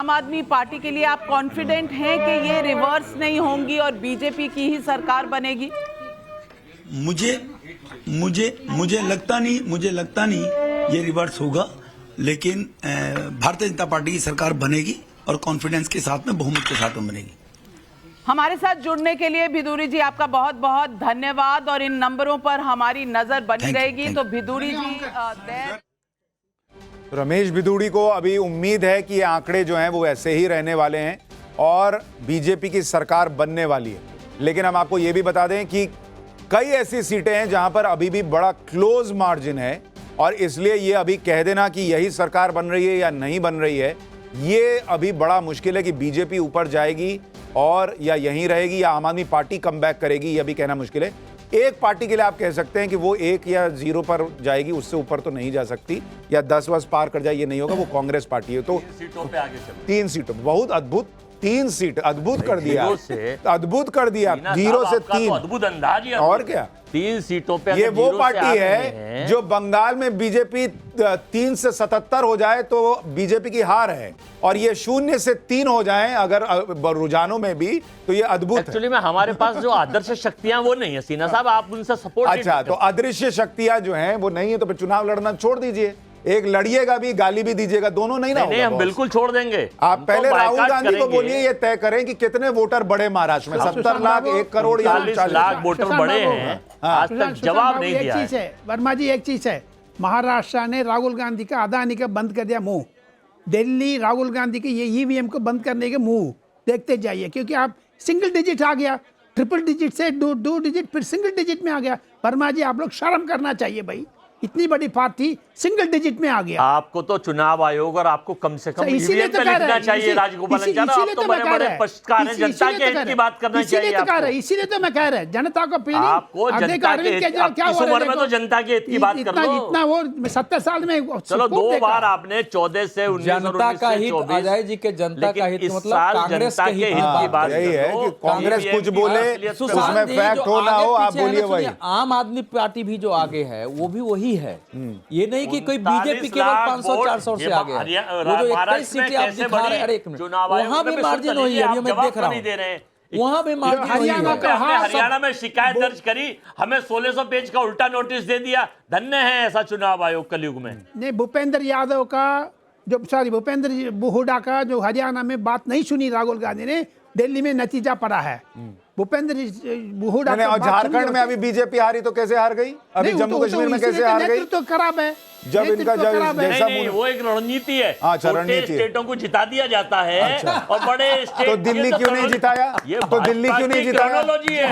आम आदमी पार्टी के लिए आप कॉन्फिडेंट हैं कि ये रिवर्स नहीं होंगी और बीजेपी की ही सरकार बनेगी? मुझे लगता नहीं ये रिवर्स होगा, लेकिन भारतीय जनता पार्टी की सरकार बनेगी और कॉन्फिडेंस के साथ में, बहुमत के साथ में बनेगी। हमारे साथ जुड़ने के लिए भिदुरी जी आपका बहुत बहुत धन्यवाद और इन नंबरों पर हमारी नजर बनी रहेगी। तो भिदुरी जी रमेश भिदुड़ी को अभी उम्मीद है कि ये आंकड़े जो हैं वो ऐसे ही रहने वाले हैं और बीजेपी की सरकार बनने वाली है। लेकिन हम आपको ये भी बता दें कि कई ऐसी सीटें हैं जहां पर अभी भी बड़ा क्लोज मार्जिन है और इसलिए ये अभी कह देना कि यही सरकार बन रही है या नहीं बन रही है, ये अभी बड़ा मुश्किल है कि बीजेपी ऊपर जाएगी और या यहीं रहेगी या आम आदमी पार्टी कम बैक करेगी, यह भी कहना मुश्किल है। एक पार्टी के लिए आप कह सकते हैं कि वो 1 या 0 पर जाएगी, उससे ऊपर तो नहीं जा सकती, या 10 पार कर जाए, ये नहीं होगा। वो कांग्रेस पार्टी है। तो 3 सीटों पे आगे चलो। 3 सीटों, बहुत अद्भुत 3 सीट, अद्भुत कर दिया, अद्भुत कर दिया, 0 से 3, अद्भुत अंदाज है। और क्या 3 सीटों पे ये वो पार्टी है जो बंगाल में बीजेपी 3 से 77 हो जाए तो बीजेपी की हार है, और ये 0 से 3 हो जाए अगर रुझानों में भी, तो ये अद्भुत एक्चुअली में हमारे पास जो आदर्श शक्तियां वो नहीं है सीना साहब, आप उनसे सपोर्ट। अच्छा, तो अदृश्य शक्तियां जो हैं वो नहीं है, तो फिर चुनाव लड़ना छोड़ दीजिए। एक लड़िएगा भी, गाली भी दीजिएगा, दोनों नहीं ना नहीं, हम बिल्कुल छोड़ देंगे। आप पहले राहुल गांधी को बोलिए ये तय करें कि कितने वोटर बढ़े महाराष्ट्र में, 70 लाख, 1 करोड़ या 40 लाख वोटर बढ़े हैं, आज तक जवाब नहीं दिया है। वर्मा जी एक चीज है, महाराष्ट्र ने राहुल गांधी का, अदानी का बंद कर दिया मुंह। दिल्ली राहुल गांधी के ये ईवीएम को बंद करने के मुंह देखते जाइए, क्योंकि आप सिंगल डिजिट आ गया, ट्रिपल डिजिट से 2 डिजिट, फिर सिंगल डिजिट में आ गया। वर्मा जी आप लोग शर्म करना चाहिए भाई, इतनी बड़ी पार्टी सिंगल डिजिट में आ गया। आपको तो चुनाव आयोग और आपको कम से कम इसीलिए तो लिखना चाहिए। राजगोपाल जनता के हित की बात करना चाहिए आपको। इसीलिए तो मैं कह रहा हूं, जनता को आपको जनता के इस उम्र में तो जनता के हित की बात कर लो। इतना वो 70 साल में चलो 2 बार आपने 14 से 19 जनता का हित, अजय जी के जनता का हित मतलब कांग्रेस के हित की बात यही है कि कांग्रेस कुछ बोले उसमें फैक्ट हो ना हो, आप बोलिए वही। आम आदमी पार्टी भी जो आगे है वो भी वही है, ये नहीं कि कोई बीजेपी केवल 500-400 से आगे है। वो जो 21 सीटें आप दिखा रहे हैं, अरे एक मिनट, वहां भी मार्जिन वही है, अभी मैं देख रहा हूं, वहां भी मार्जिन वही है। हरियाणा में शिकायत दर्ज करी, हमें 1600 पेज का उल्टा नोटिस दे दिया। धन्य है ऐसा चुनाव आयोग कलयुग में। नहीं, भूपेंद्र यादव का भूपेंद्र हुड्डा का जो हरियाणा में बात नहीं सुनी राहुल गांधी ने, दिल्ली में नतीजा पड़ा है। भूपेंद्र हुड्डा और झारखंड में अभी बीजेपी हारी तो कैसे हार गई, अभी जम्मू कश्मीर में कैसे हार गई? तो खराब है जब इनका नहीं, वो एक रणनीति है। छोटे स्टेटों को जिता दिया जाता है और बड़े स्टेट तो दिल्ली क्यों नहीं जिताया? तो दिल्ली क्यों नहीं जिताया?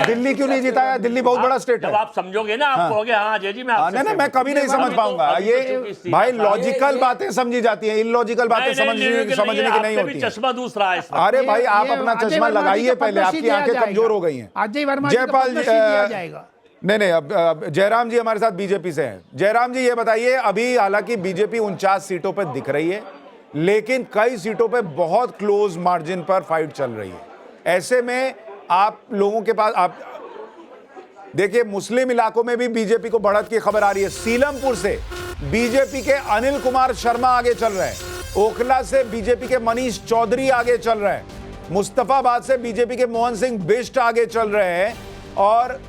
दिल्ली क्यों नहीं जिताया? दिल्ली बहुत बड़ा स्टेट है। जब आप समझोगे ना, आप कहोगे हाँ अजय जी मैं मैं कभी नहीं समझ पाऊंगा। ये भाई लॉजिकल बातें समझी जाती हैं, इलॉजिकल बातें समझने की नहीं होती। चश्मा दूसरा है। अरे भाई आप अपना चश्मा लगाइए पहले, आपकी आंखें कमजोर हो गई हैं। अजय वर्मा जयपाल जी जाएगा। नहीं, अब जयराम जी हमारे साथ बीजेपी से हैं। जयराम जी ये बताइए, अभी हालांकि बीजेपी 49 सीटों पर दिख रही है, लेकिन कई सीटों पे बहुत क्लोज मार्जिन पर फाइट चल रही है। ऐसे में आप लोगों के पास, आप देखिए मुस्लिम इलाकों में भी बीजेपी को बढ़त की खबर आ रही है। सीलमपुर से बीजेपी के अनिल कुमार शर्मा आगे चल रहे हैं, ओखला से बीजेपी के मनीष चौधरी आगे चल रहे हैं, मुस्तफाबाद से बीजेपी के मोहन सिंह बिष्ट आगे चल रहे हैं, और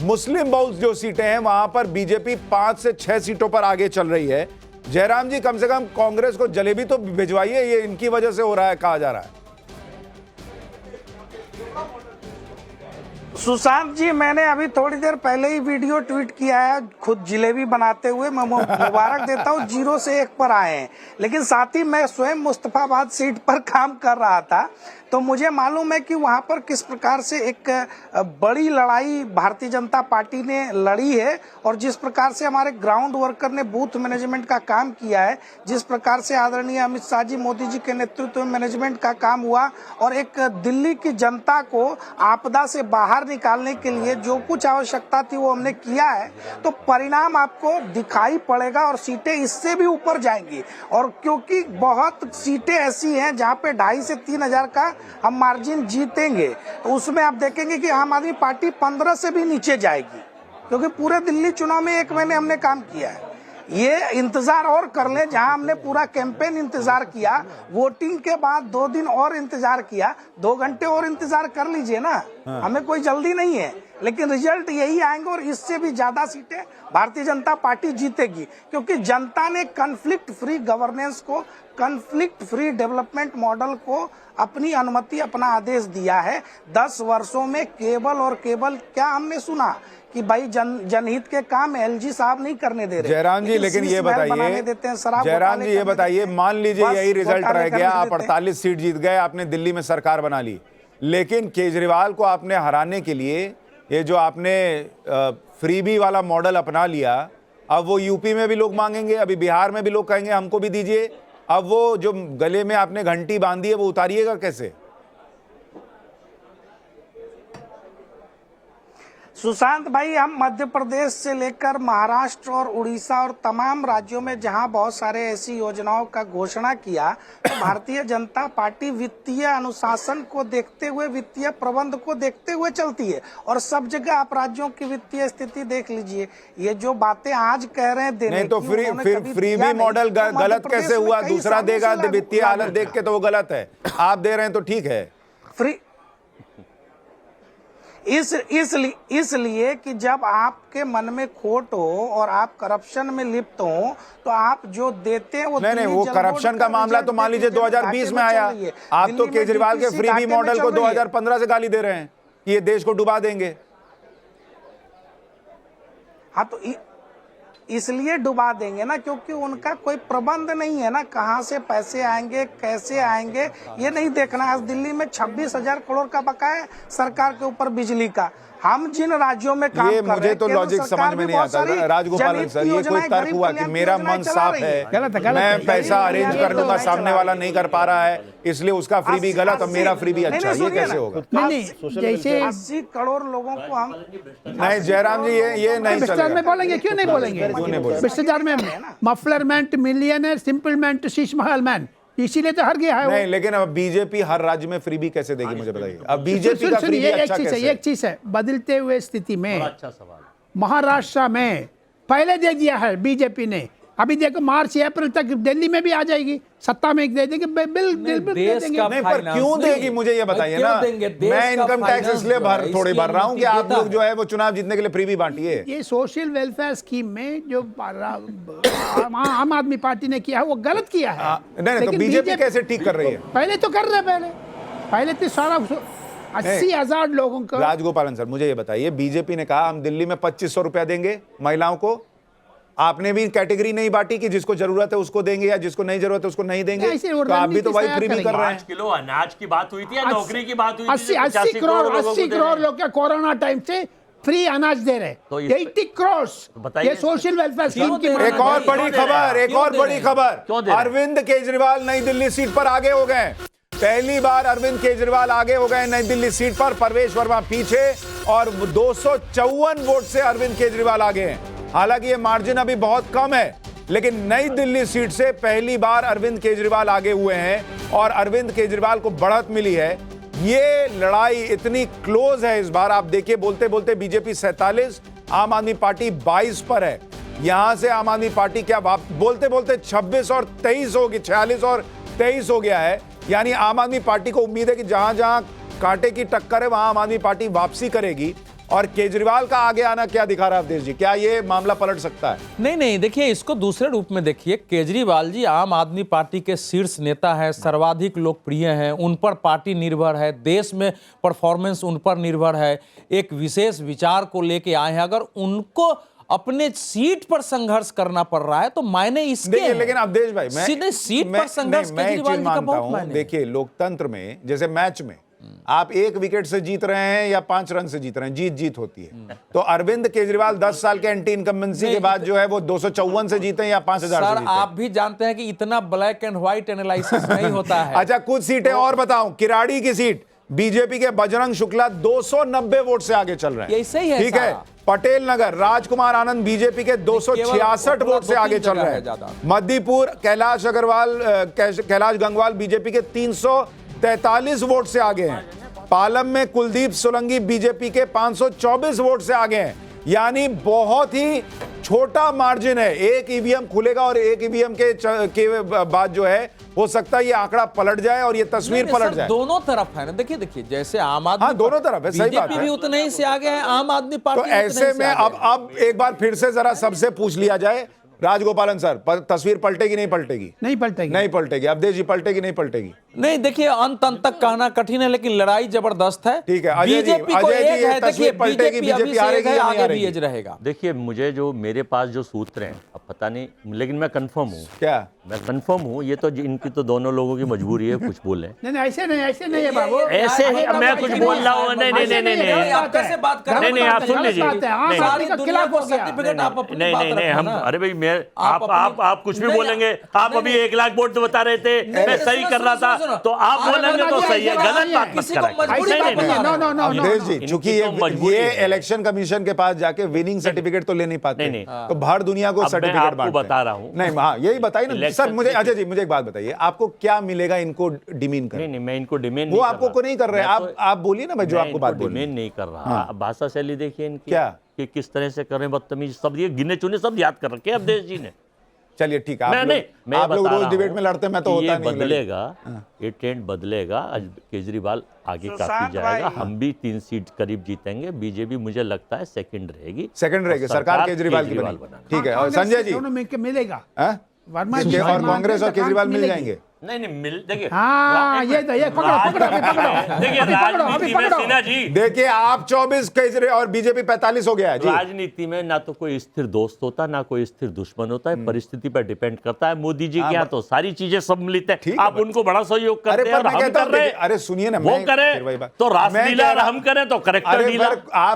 मुस्लिम बहुल जो सीटें हैं वहां पर बीजेपी 5 से 6 सीटों पर आगे चल रही है। जयराम जी कम से कम कांग्रेस को जलेबी तो भिजवाइए, ये इनकी वजह से हो रहा है कहा जा रहा है। सुशांत जी, मैंने अभी थोड़ी देर पहले ही वीडियो ट्वीट किया है, खुद जिलेबी बनाते हुए। मैं मुबारक देता हूँ 0 से 1 पर आए हैं, लेकिन साथ ही मैं स्वयं मुस्तफाबाद सीट पर काम कर रहा था, तो मुझे मालूम है कि वहां पर किस प्रकार से एक बड़ी लड़ाई भारतीय जनता पार्टी ने लड़ी है, और जिस प्रकार से हमारे ग्राउंड वर्कर ने बूथ मैनेजमेंट का काम किया है, जिस प्रकार से आदरणीय अमित शाह जी, मोदी जी के नेतृत्व में मैनेजमेंट का काम हुआ, और एक दिल्ली की जनता को आपदा से बाहर निकालने के लिए जो कुछ आवश्यकता थी वो हमने किया है, तो परिणाम आपको दिखाई पड़ेगा और सीटें इससे भी ऊपर जाएंगी। और क्योंकि बहुत सीटें ऐसी हैं जहां पे 2,500 से 3,000 का हम मार्जिन जीतेंगे, तो उसमें आप देखेंगे कि आम आदमी पार्टी 15 से भी नीचे जाएगी, क्योंकि पूरे दिल्ली चुनाव में 1 महीने हमने काम किया है। ये इंतजार और कर ले, जहां हमने पूरा कैंपेन इंतजार किया, वोटिंग के बाद 2 दिन और इंतजार किया, 2 घंटे और इंतजार कर लीजिए ना। हमें कोई जल्दी नहीं है, लेकिन रिजल्ट यही आएंगे और इससे भी ज्यादा सीटें भारतीय जनता पार्टी जीतेगी, क्योंकि जनता ने कॉन्फ्लिक्ट फ्री गवर्नेंस को, कॉन्फ्लिक्ट फ्री डेवलपमेंट मॉडल को अपनी अनुमति, अपना आदेश दिया है। 10 वर्षों में केवल और केवल क्या हमने सुना कि भाई जनहित के काम एलजी साहब नहीं करने दे रहे। जयराम जी, लेकिन ये बताइए, जयराम जी ये बताइए, मान लीजिए यही रिजल्ट रह गया, आप 48 सीट जीत गए, आपने दिल्ली में सरकार बना ली, लेकिन केजरीवाल को आपने हराने के लिए ये जो आपने फ्रीबी वाला मॉडल अपना लिया, अब वो यूपी में भी लोग मांगेंगे, अभी बिहार में भी लोग कहेंगे हमको भी दीजिए। अब वो जो गले में आपने घंटी बांधी है वो उतारिएगा कैसे? सुशांत भाई, हम मध्य प्रदेश से लेकर महाराष्ट्र और उड़ीसा और तमाम राज्यों में जहां बहुत सारे ऐसी योजनाओं का घोषणा किया, तो भारतीय जनता पार्टी वित्तीय अनुशासन को देखते हुए, वित्तीय प्रबंध को देखते हुए चलती है। और सब जगह आप राज्यों की वित्तीय स्थिति देख लीजिए। ये जो बातें आज कह रहे हैं देने नहीं, तो फ्रीबी मॉडल गलत कैसे हुआ? दूसरा देगा वित्तीय हालत देख के तो वो गलत है, आप दे रहे हैं तो ठीक है। फ्री इसलिए कि जब आपके मन में खोट हो और आप करप्शन में लिप्त हो, तो आप जो देते हैं वो नहीं, वो करप्शन का मामला तो मान लीजिए 2020 में आया। आप तो केजरीवाल के फ्रीबी मॉडल को 2015 से गाली दे रहे हैं कि ये देश को डुबा देंगे। हाँ, तो इसलिए डुबा देंगे ना, क्योंकि उनका कोई प्रबंध नहीं है ना, कहां से पैसे आएंगे, कैसे आएंगे, ये नहीं देखना। आज दिल्ली में 26,000 करोड़ का बकाया है सरकार के ऊपर बिजली का। हम जिन राज्यों में काम कर रहे हैं, मुझे तो लॉजिक समझ में नहीं आता राजगोपाल सर, ये कोई तर्क हुआ कि मेरा मन साफ है, मैं पैसा अरेंज कर दूंगा, सामने वाला नहीं कर पा रहा है, इसलिए उसका फ्रीबी गलत और मेरा फ्रीबी अच्छा, ये कैसे होगा? नहीं, जैसे 80 करोड़ लोगों को हम नहीं, जयराम जी ये नहीं भ्रष्टाचार में बोलेंगे, क्यों नहीं बोलेंगे? भ्रष्टाचार में muffler man to millionaire, simple man to Sheesh Mahal man, इसीलिए तो हर गया है। नहीं, लेकिन अब बीजेपी हर राज्य में फ्रीबी कैसे देगी, मुझे बताइए। अब बीजेपी का फ्रीबी अच्छा कैसे? एक चीज है, बदलते हुए स्थिति में अच्छा सवाल, महाराष्ट्र में पहले दे दिया है बीजेपी ने, अभी देखो मार्च अप्रैल तक दिल्ली में भी आ जाएगी, सत्ता में दे देंगे, बिल देंगे। नहीं, पर क्यों देगी मुझे ये बताइए ना। मैं इनकम टैक्स इसलिए थोड़ी भर रहा हूँ कि आप लोग जो है वो चुनाव जीतने के लिए फ्रीबी बांटिए। ये सोशल वेलफेयर स्कीम में जो आम आदमी पार्टी ने किया है वो गलत किया है। नहीं, तो बीजेपी कैसे ठीक कर रही है? पहले तो कर रहे, पहले तो सारा 80,000 लोगों को। राजगोपालन सर, मुझे ये बताइए, बीजेपी ने कहा हम दिल्ली में 2500 रुपया देंगे महिलाओं को, आपने भी कैटेगरी नहीं बांटी कि जिसको जरूरत है उसको देंगे या जिसको नहीं जरूरत है उसको नहीं देंगे, तो आप भी तो वही फ्रीबी कर रहे हैं। 5 किलो अनाज की बात हुई थी या नौकरी की बात हुई थी? 80 करोड़ लोग क्या कोरोना टाइम से फ्री अनाज दे रहे, 80 करोड़। ये सोशल वेलफेयर स्कीम की एक और बड़ी खबर, अरविंद केजरीवाल नई दिल्ली सीट पर आगे हो गए। पहली बार अरविंद केजरीवाल आगे हो गए नई दिल्ली सीट पर, परवेश वर्मा पीछे, और 254 वोट से अरविंद केजरीवाल आगे हैं। हालांकि ये मार्जिन अभी बहुत कम है, लेकिन नई दिल्ली सीट से पहली बार अरविंद केजरीवाल आगे हुए हैं और अरविंद केजरीवाल को बढ़त मिली है। ये लड़ाई इतनी क्लोज है इस बार, आप देखिए, बोलते बोलते बीजेपी 47, आम आदमी पार्टी 22 पर है। यहां से आम आदमी पार्टी क्या बोलते बोलते 26 और 23 होगी, 46 और 23 हो गया है। यानी आम आदमी पार्टी को उम्मीद है कि जहां जहां कांटे की टक्कर है वहां आम आदमी पार्टी वापसी करेगी। और केजरीवाल का आगे आना क्या दिखा रहा है अवधेश जी? क्या ये मामला पलट सकता है? नहीं, देखिए, इसको दूसरे रूप में देखिए। केजरीवाल जी आम आदमी पार्टी के शीर्ष नेता है, सर्वाधिक लोकप्रिय हैं, उन पर पार्टी निर्भर है, देश में परफॉर्मेंस उन पर निर्भर है, एक विशेष विचार को लेके आए हैं। अगर उनको अपने सीट पर संघर्ष करना पड़ रहा है तो मायने इसके हैं। लेकिन अवधेश भाई, मैं सीट पर संघर्ष केजरीवाल जी का बहुत मायने। देखिए, लोकतंत्र में जैसे मैच में आप 1 विकेट से जीत रहे हैं या 5 रन से जीत रहे हैं, जीत होती है। तो अरविंद केजरीवाल 10 साल के एंटी इनकम्बेंसी के बाद जो है वो 254 से जीते या 5000 से जीते। आप भी जानते हैं कि इतना ब्लैक एंड व्हाइट एनालिसिस नहीं होता है। अच्छा, कुछ सीटें और बताऊं। किराड़ी की सीट बीजेपी के बजरंग शुक्ला 290 वोट से आगे चल रहे हैं, सही है, ठीक है। पटेल नगर राजकुमार आनंद बीजेपी के 266 वोट से आगे चल रहे हैं। मध्यपुर कैलाश गंगवाल बीजेपी के 343 वोट से आगे हैं। पालम में कुलदीप सोलंकी बीजेपी के 524 वोट से आगे हैं। यानी बहुत ही छोटा मार्जिन है, एक ईवीएम खुलेगा और एक ईवीएम के बाद जो है हो सकता है ये आंकड़ा पलट जाए और ये तस्वीर पलट जाए। दोनों तरफ है ना, देखिए जैसे आम आदमी, हाँ दोनों तरफ है, सही बात है। बीजेपी भी उतने ही से आगे है, आम आदमी पार्टी तो ऐसे में अब एक बार फिर से जरा सबसे पूछ लिया जाए, राजगोपालन सर, तस्वीर पलटेगी नहीं पलटेगी? नहीं पलटेगी, नहीं पलटेगी। अवधेश जी पलटेगी नहीं पलटेगी? नहीं, देखिए अंत तक कहना कठिन है, लेकिन लड़ाई जबरदस्त है। ठीक है अजय जी, ये तस्वीर पलटेगी, बीजेपी हारेगी या नहीं हारेगी? रहेगा। देखिए मुझे जो मेरे पास जो सूत्र हैं, अब पता नहीं, लेकिन मैं कंफर्म हूँ। क्या? मैं कंफर्म हूँ, ये तो इनकी तो दोनों लोगों की मजबूरी है कुछ बोले। नहीं ऐसे नहीं है बाबू, ऐसे ही मैं कुछ बोल रहा हूँ। नहीं नहीं नहीं नहीं नहीं, आप सुन लीजिए। नहीं हम, अरे भाई मैं, आप कुछ भी बोलेंगे। आप अभी 1 लाख वोट बता रहे थे, मैं सही कर रहा था, तो आप बोलेंगे तो सही है, गलत बात मत करें। अवधेश जी, चूंकि ये इलेक्शन कमीशन के पास जाके विनिंग सर्टिफिकेट तो ले नहीं पाते, तो बाहर दुनिया को सर्टिफिकेट बांटते हैं। बता रहा हूँ। नहीं हाँ यही बताइए ना सर मुझे। अजय जी मुझे एक बात बताइए, आपको क्या मिलेगा इनको डिमीन कर? नहीं मैं इनको डिमेंड वो आपको को नहीं कर रहे, आप बोलिए ना भाई जो आपको बात बोलिए। डिमेंड नहीं कर रहा, भाषा शैली देखिए इनकी, क्या कि किस तरह से कर रहे हैं, बदतमीज, सब ये गिने चुने सब याद कर रखे अवधेश जी ने। चलिए ठीक है, आप लोग रोज डिबेट में लड़ते हैं, मैं तो होता नहीं। बदलेगा, ये ट्रेंड बदलेगा। आज केजरीवाल आगे काफी जाएगा, हम भी 3 सीट करीब जीतेंगे। बीजेपी मुझे लगता है सेकंड रहेगी, सरकार केजरीवाल की बनेगी। ठीक है, और संजय जी दोनों मिलकर मिलेगा, वर्मा जी और कांग्रेस और केजरीवाल मिल जाएंगे। नहीं मिल, देखिए हाँ ये पकड़ो देखिए राजनीति में सिन्हा जी, देखिए आप 24 केजरीवाल और बीजेपी 45 हो गया है जी। राजनीति में ना तो कोई स्थिर दोस्त होता, ना कोई स्थिर दुश्मन होता है, परिस्थिति पर डिपेंड करता है। मोदी जी के यहाँ तो सारी चीजें सम्मिलित है, आप उनको बड़ा सहयोग करते हैं और हम कर रहे हैं। अरे सुनिए ना, वो करें तो रासलीला, हम करें तो करेक्टर लीला।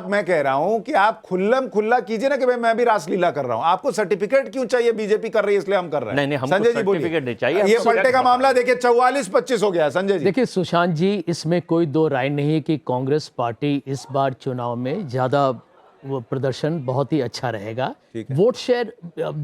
मैं कह रहा हूं कि आप खुल्लम खुल्ला कीजिए ना कि भाई मैं भी रासलीला कर रहा हूं। आपको सर्टिफिकेट क्यों चाहिए? बीजेपी कर रही है इसलिए हम कर रहे हैं। नहीं संजय जी बोलिए, नहीं चाहिए। ये पलटेगा मामला। देखिए 44-25 हो गया। संजय जी देखिए सुशांत जी, इसमें कोई दो राय नहीं है कि कांग्रेस पार्टी इस बार चुनाव में ज्यादा प्रदर्शन बहुत ही अच्छा रहेगा। वोट शेयर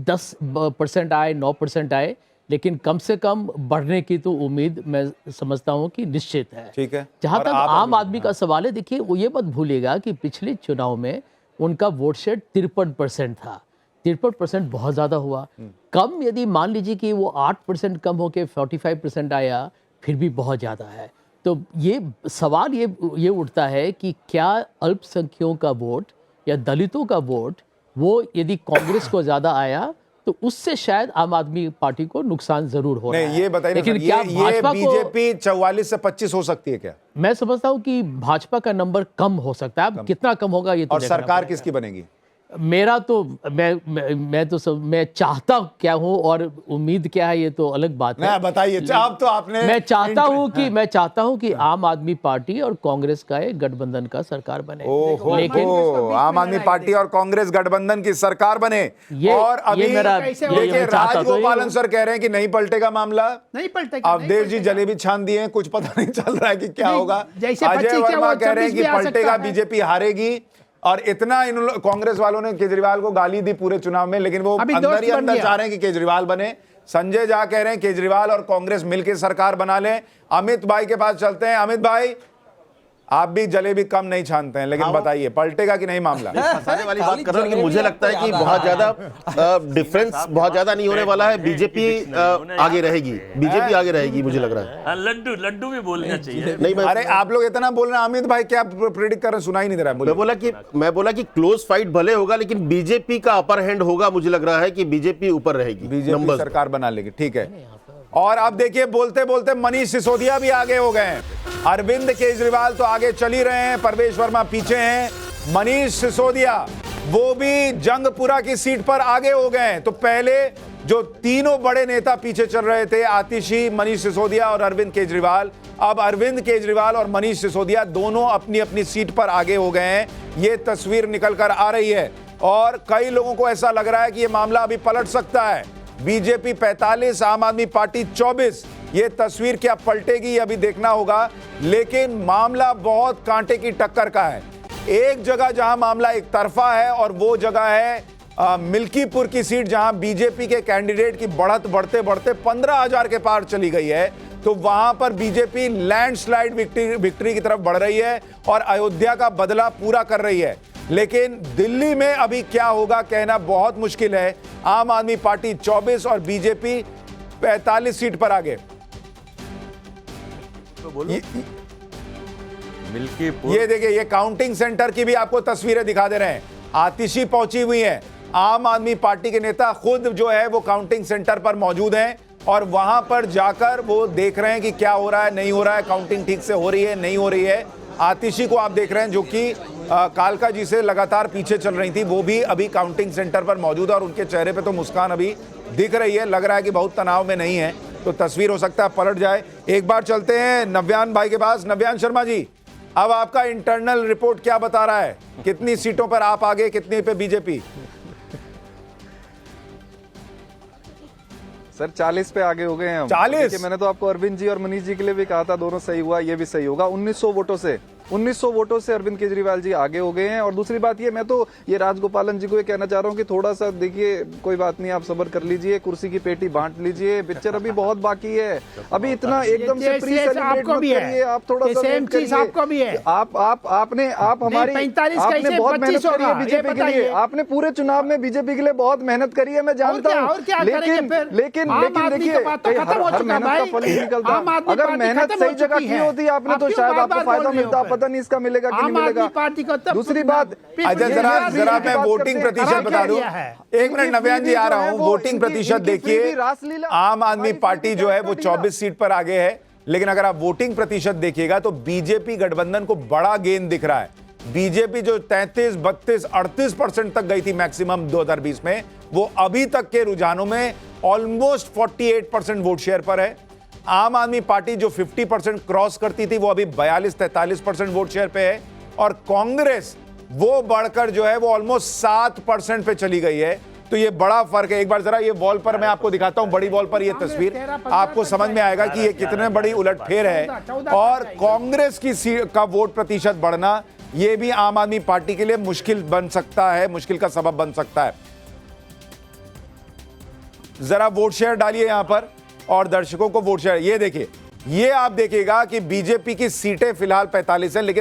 10% आए, 9% आए, लेकिन कम से कम बढ़ने की तो उम्मीद मैं समझता हूं कि निश्चित है। ठीक है। जहां तक आम आदमी का सवाल है, देखिए वो ये मत भूलिएगा कि पिछले चुनाव में उनका वोट शेयर 53% था। 53% बहुत ज़्यादा हुआ। कम यदि मान लीजिए कि वो 8% कम होकर 45% आया, फिर भी बहुत ज़्यादा है। तो ये सवाल ये उठता है कि क्या अल्पसंख्यकों का वोट या दलितों का वोट वो यदि कांग्रेस को ज़्यादा आया तो उससे शायद आम आदमी पार्टी को नुकसान जरूर हो रहा है। ये बताइए, लेकिन क्या भाजपा बीजेपी 44 से 25 हो सकती है क्या? मैं समझता हूँ कि भाजपा का नंबर कम हो सकता है। अब कितना कम होगा ये तो और सरकार किसकी बनेगी? मेरा तो मैं चाहता क्या हूं और उम्मीद क्या है ये तो अलग बात है। बताइए, अब तो आपने मैं चाहता हूँ कि आम आदमी पार्टी और कांग्रेस का एक गठबंधन का सरकार बने। लेकिन आम आदमी पार्टी और कांग्रेस गठबंधन की सरकार बने। और अभी देखिए राजगोपालन सर कह रहे हैं कि नहीं पलटेगा मामला, नहीं पलटेगा। अवधेश जी जलेबी छान दिए हैं, कुछ पता नहीं चल रहा है कि क्या होगा। अजय वर्मा कह रहे हैं कि पलटेगा, बीजेपी हारेगी। और इतना इन कांग्रेस वालों ने केजरीवाल को गाली दी पूरे चुनाव में, लेकिन वो अंदर ही अंदर चाह रहे हैं कि केजरीवाल बने। संजय झा कह रहे हैं केजरीवाल और कांग्रेस मिलकर सरकार बना लें। अमित भाई के पास चलते हैं। अमित भाई, आप भी जलेबी कम नहीं छानते हैं, लेकिन बताइए पलटेगा कि नहीं मामला? फंसाने वाली बात कर रहे हैं, लेकिन मुझे लगता है कि बहुत ज्यादा डिफरेंस बहुत ज्यादा नहीं होने वाला है। बीजेपी आगे रहेगी, बीजेपी आगे रहेगी मुझे लग रहा है। लड्डू भी बोलना चाहिए। नहीं, अरे आप लोग इतना बोल रहे हैं। अमित भाई क्या प्रेडिक्ट कर रहे हैं? सुनाई नहीं दे रहा है। मैं बोला कि क्लोज फाइट भले होगा, लेकिन बीजेपी का अपर हैंड होगा। मुझे लग रहा है कि बीजेपी ऊपर रहेगी, बीजेपी सरकार बना लेगी। ठीक है। और अब देखिए बोलते बोलते मनीष सिसोदिया भी आगे हो गए हैं। अरविंद केजरीवाल तो आगे चल ही रहे हैं, परवेश वर्मा पीछे हैं। मनीष सिसोदिया वो भी जंगपुरा की सीट पर आगे हो गए हैं। तो पहले जो तीनों बड़े नेता पीछे चल रहे थे, आतिशी, मनीष सिसोदिया और अरविंद केजरीवाल, अब अरविंद केजरीवाल और मनीष सिसोदिया दोनों अपनी अपनी सीट पर आगे हो गए हैं। ये तस्वीर निकल कर आ रही है और कई लोगों को ऐसा लग रहा है कि यह मामला अभी पलट सकता है। बीजेपी 45, आम आदमी पार्टी 24। ये तस्वीर क्या पलटेगी अभी देखना होगा, लेकिन मामला बहुत कांटे की टक्कर का है। एक जगह जहां मामला एक तरफा है और वो जगह है मिल्कीपुर की सीट, जहां बीजेपी के कैंडिडेट की बढ़त बढ़ते बढ़ते 15,000 के पार चली गई है। तो वहां पर बीजेपी लैंडस्लाइड विक्ट्री की तरफ बढ़ रही है और अयोध्या का बदला पूरा कर रही है। लेकिन दिल्ली में अभी क्या होगा कहना बहुत मुश्किल है। आम आदमी पार्टी 24 और बीजेपी 45 सीट पर आगे। ये देखिए, ये काउंटिंग सेंटर की भी आपको तस्वीरें दिखा दे रहे हैं। आतिशी पहुंची हुई है। आम आदमी पार्टी के नेता खुद जो है वो काउंटिंग सेंटर पर मौजूद हैं और वहां पर जाकर वो देख रहे हैं कि क्या हो रहा है, नहीं हो रहा है, काउंटिंग ठीक से हो रही है, नहीं हो रही है। आतिशी को आप देख रहे हैं जो कि कालका जी से लगातार पीछे चल रही थी, वो भी अभी काउंटिंग सेंटर पर मौजूद है और उनके चेहरे पे तो मुस्कान अभी दिख रही है। लग रहा है कि बहुत तनाव में नहीं है, तो तस्वीर हो सकता है पलट जाए। एक बार चलते हैं नव्यान भाई के पास। नव्यान शर्मा जी, अब आपका इंटरनल रिपोर्ट क्या बता रहा है? कितनी सीटों पर आप आगे, कितनी पे बीजेपी? सर 40 पे आगे हो गए हैं हम। 40? मैंने तो आपको अरविंद जी और मनीष जी के लिए भी कहा था, दोनों सही हुआ, ये भी सही होगा। 1900 वोटों से अरविंद केजरीवाल जी आगे हो गए हैं। और दूसरी बात ये, मैं तो ये राजगोपालन जी को ये कहना चाह रहा हूँ कि थोड़ा सा देखिए, कोई बात नहीं, आप सब्र कर लीजिए, कुर्सी की पेटी बांट लीजिए, पिक्चर अभी बहुत बाकी है। अभी इतना एकदम से प्री सेलिब्रेट मत करिए, आप थोड़ा सा सेम चीज आपको भी है। आपने हमारी 45 आपने बहुत मेहनत करी है बीजेपी के लिए, आपने पूरे चुनाव में बीजेपी के लिए बहुत मेहनत करी है, मैं जानता हूँ। लेकिन देखिए, हर मेहनत का फल नहीं निकलता। अगर मेहनत सही जगह की होती आपने तो शायद आपको फायदा मिलता, पता नहीं इसका मिलेगा कि नहीं मिलेगा। दूसरी बात, जरा मैं वोटिंग प्रतिशत बता दूं। एक मिनट नव्यान जी, आ रहा हूं। वोटिंग प्रतिशत देखिए, आम आदमी पार्टी जो है वो 24 सीट पर आगे है, लेकिन अगर आप वोटिंग प्रतिशत देखिएगा तो बीजेपी गठबंधन को बड़ा गेन दिख रहा है। बीजेपी जो 33, 32, 38% तक गई थी मैक्सिमम 2020 में, वो अभी तक के रुझानों में ऑलमोस्ट 48% वोट शेयर पर है। आम आदमी पार्टी जो 50% क्रॉस करती थी वो अभी 42-43% वोट शेयर पे है। और कांग्रेस वो बढ़कर जो है वो ऑलमोस्ट 7% पे चली गई है। तो ये बड़ा फर्क है। एक बार जरा ये वॉल पर मैं आपको दिखाता हूं, बड़ी वॉल पर ये तस्वीर, आपको समझ में आएगा कि ये कितने बड़ी उलटफेर है। और कांग्रेस की का वोट प्रतिशत बढ़ना, ये भी आम आदमी पार्टी के लिए मुश्किल बन सकता है, मुश्किल का सबब बन सकता है। जरा वोट शेयर डालिए यहां पर और दर्शकों को वोट शेयर। ये देखिए, ये आप देखिएगा कि बीजेपी की सीटें फिलहाल 45 है, लेकिन